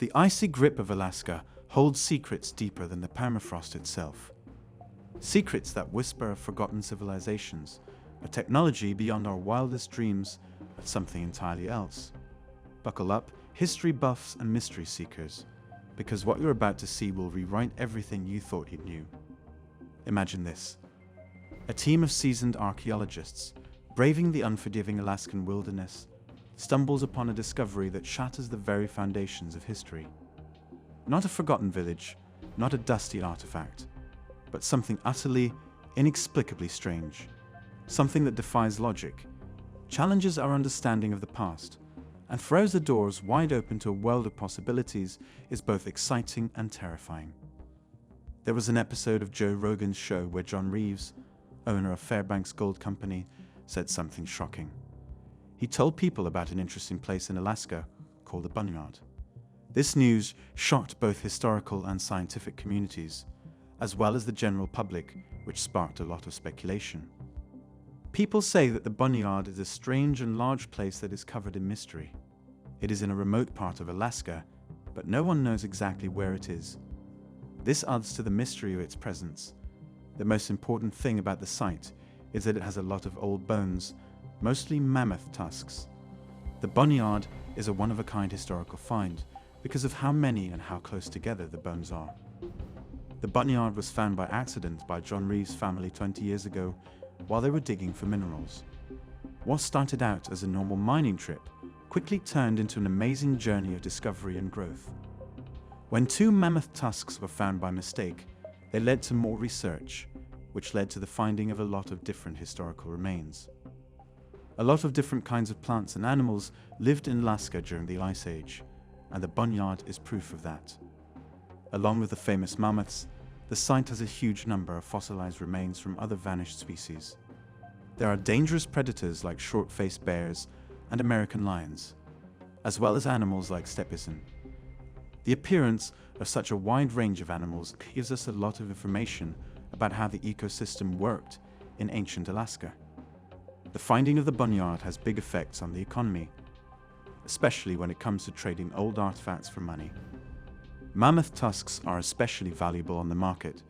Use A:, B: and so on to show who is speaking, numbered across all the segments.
A: The icy grip of Alaska holds secrets deeper than the permafrost itself. Secrets that whisper of forgotten civilizations, a technology beyond our wildest dreams, but something entirely else. Buckle up, history buffs and mystery seekers, because what you're about to see will rewrite everything you thought you knew. Imagine this. A team of seasoned archaeologists, braving the unforgiving Alaskan wilderness, stumbles upon a discovery that shatters the very foundations of history. Not a forgotten village, not a dusty artifact, but something utterly, inexplicably strange. Something that defies logic, challenges our understanding of the past, and throws the doors wide open to a world of possibilities is both exciting and terrifying. There was an episode of Joe Rogan's show where John Reeves, owner of Fairbanks Gold Company, said something shocking. He told people about an interesting place in Alaska called the Bunyard. This news shocked both historical and scientific communities, as well as the general public, which sparked a lot of speculation. People say that the Bunyard is a strange and large place that is covered in mystery. It is in a remote part of Alaska, but no one knows exactly where it is. This adds to the mystery of its presence. The most important thing about the site is that it has a lot of old bones, mostly mammoth tusks. The Bunyard is a one-of-a-kind historical find because of how many and how close together the bones are. The Bunyard was found by accident by John Reeves' family 20 years ago while they were digging for minerals. What started out as a normal mining trip quickly turned into an amazing journey of discovery and growth. When two mammoth tusks were found by mistake, they led to more research, which led to the finding of a lot of different historical remains. A lot of different kinds of plants and animals lived in Alaska during the Ice Age, and the Bunyard is proof of that. Along with the famous mammoths, the site has a huge number of fossilized remains from other vanished species. There are dangerous predators like short-faced bears and American lions, as well as animals like steppe bison. The appearance of such a wide range of animals gives us a lot of information about how the ecosystem worked in ancient Alaska. The finding of the Bunyard has big effects on the economy, especially when it comes to trading old artifacts for money. Mammoth tusks are especially valuable on the market,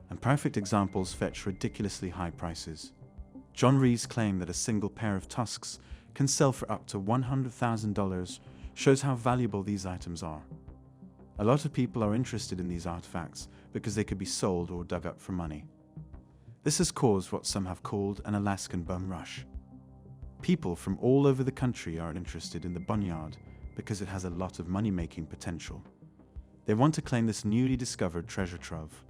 A: and perfect examples fetch ridiculously high prices. John Reeves' claim that a single pair of tusks can sell for up to $100,000 shows how valuable these items are. A lot of people are interested in these artifacts because they could be sold or dug up for money. This has caused what some have called an Alaskan bum rush. People from all over the country are interested in the Bunyard because it has a lot of money-making potential. They want to claim this newly discovered treasure trove.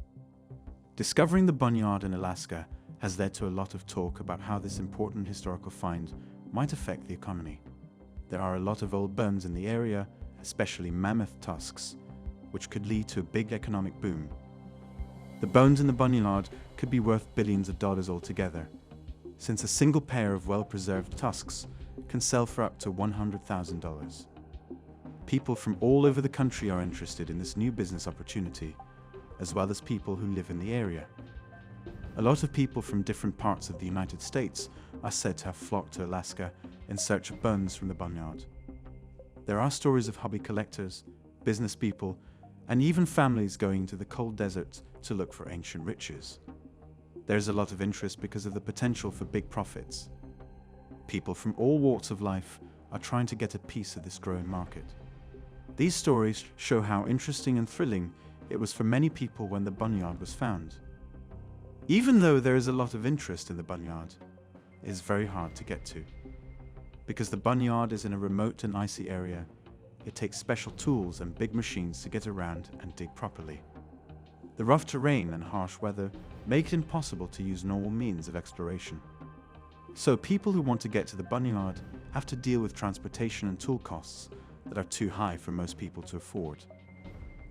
A: Discovering the Bunyard in Alaska has led to a lot of talk about how this important historical find might affect the economy. There are a lot of old bones in the area, especially mammoth tusks, which could lead to a big economic boom. The bones in the Bunyard could be worth billions of dollars altogether, since a single pair of well-preserved tusks can sell for up to $100,000. People from all over the country are interested in this new business opportunity, as well as people who live in the area. A lot of people from different parts of the United States are said to have flocked to Alaska in search of bones from the Bunyard. There are stories of hobby collectors, business people, and even families going to the cold desert to look for ancient riches. There's a lot of interest because of the potential for big profits. People from all walks of life are trying to get a piece of this growing market. These stories show how interesting and thrilling it was for many people when the Bunyard was found. Even though there is a lot of interest in the Bunyard, it is very hard to get to. Because the Bunyard is in a remote and icy area, it takes special tools and big machines to get around and dig properly. The rough terrain and harsh weather make it impossible to use normal means of exploration. So people who want to get to the Bunyard have to deal with transportation and tool costs that are too high for most people to afford.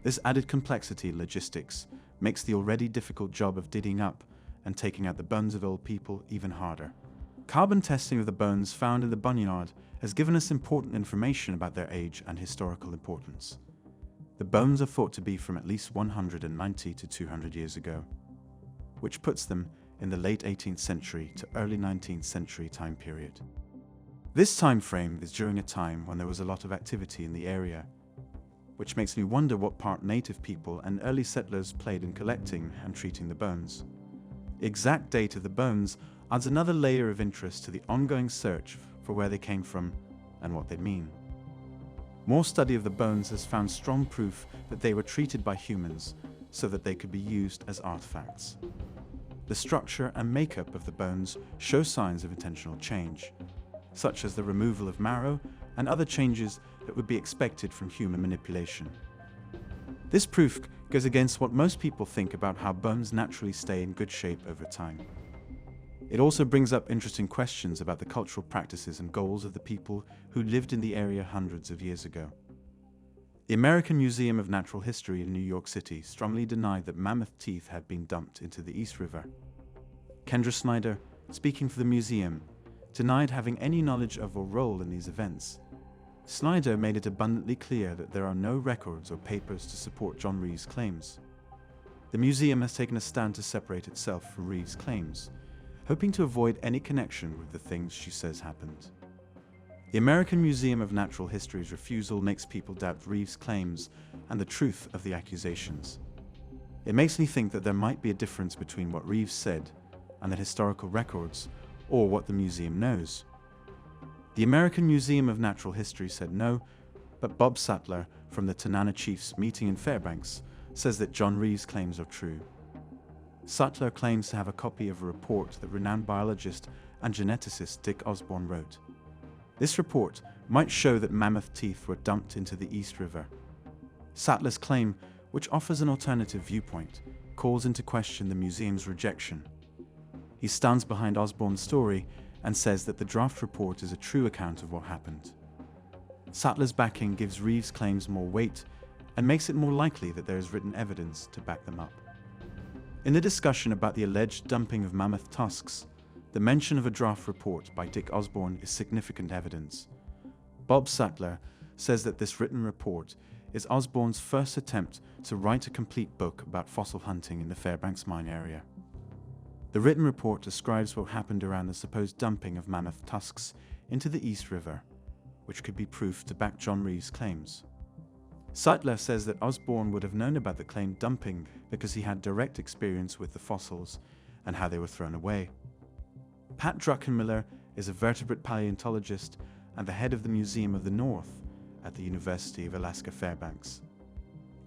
A: This added complexity in logistics makes the already difficult job of digging up and taking out the bones of old people even harder. Carbon testing of the bones found in the Bunyard has given us important information about their age and historical importance. The bones are thought to be from at least 190 to 200 years ago, which puts them in the late 18th century to early 19th century time period. This time frame is during a time when there was a lot of activity in the area. which makes me wonder what part native people and early settlers played in collecting and treating the bones. The exact date of the bones adds another layer of interest to the ongoing search for where they came from and what they mean. More study of the bones has found strong proof that they were treated by humans so that they could be used as artifacts. The structure and makeup of the bones show signs of intentional change, such as the removal of marrow and other changes that would be expected from human manipulation. This proof goes against what most people think about how bones naturally stay in good shape over time. It also brings up interesting questions about the cultural practices and goals of the people who lived in the area hundreds of years ago. The American Museum of Natural History in New York City strongly denied that mammoth teeth had been dumped into the East River. Kendra Snyder, speaking for the museum, denied having any knowledge of or role in these events. Snyder made it abundantly clear that there are no records or papers to support John Reeves' claims. The museum has taken a stand to separate itself from Reeves' claims, hoping to avoid any connection with the things she says happened. The American Museum of Natural History's refusal makes people doubt Reeves' claims and the truth of the accusations. It makes me think that there might be a difference between what Reeves said and the historical records, or what the museum knows. The American Museum of Natural History said no, but Bob Sattler from the Tanana Chiefs meeting in Fairbanks says that John Reeves' claims are true. Sattler claims to have a copy of a report that renowned biologist and geneticist Dick Osborne wrote. This report might show that mammoth teeth were dumped into the East River. Sattler's claim, which offers an alternative viewpoint, calls into question the museum's rejection. He stands behind Osborne's story and says that the draft report is a true account of what happened. Sattler's backing gives Reeves' claims more weight and makes it more likely that there is written evidence to back them up. In the discussion about the alleged dumping of mammoth tusks, the mention of a draft report by Dick Osborne is significant evidence. Bob Sattler says that this written report is Osborne's first attempt to write a complete book about fossil hunting in the Fairbanks mine area. The written report describes what happened around the supposed dumping of mammoth tusks into the East River, which could be proof to back John Reeves' claims. Sattler says that Osborne would have known about the claimed dumping because he had direct experience with the fossils and how they were thrown away. Pat Druckenmiller is a vertebrate paleontologist and the head of the Museum of the North at the University of Alaska Fairbanks.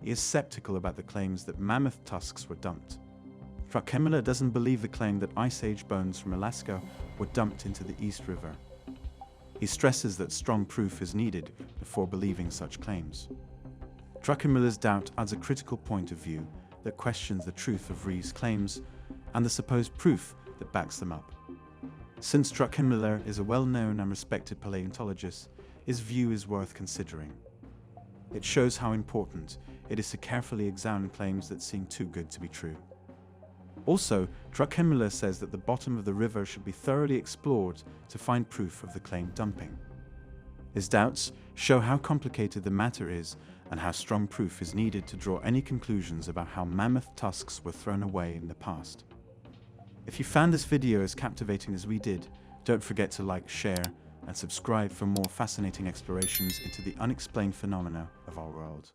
A: He is skeptical about the claims that mammoth tusks were dumped. Druckenmiller doesn't believe the claim that Ice Age bones from Alaska were dumped into the East River. He stresses that strong proof is needed before believing such claims. Druckenmiller's doubt adds a critical point of view that questions the truth of Reeves' claims and the supposed proof that backs them up. Since Druckenmiller is a well-known and respected paleontologist, his view is worth considering. It shows how important it is to carefully examine claims that seem too good to be true. Also, Druckenmiller says that the bottom of the river should be thoroughly explored to find proof of the claimed dumping. His doubts show how complicated the matter is and how strong proof is needed to draw any conclusions about how mammoth tusks were thrown away in the past. If you found this video as captivating as we did, don't forget to like, share, and subscribe for more fascinating explorations into the unexplained phenomena of our world.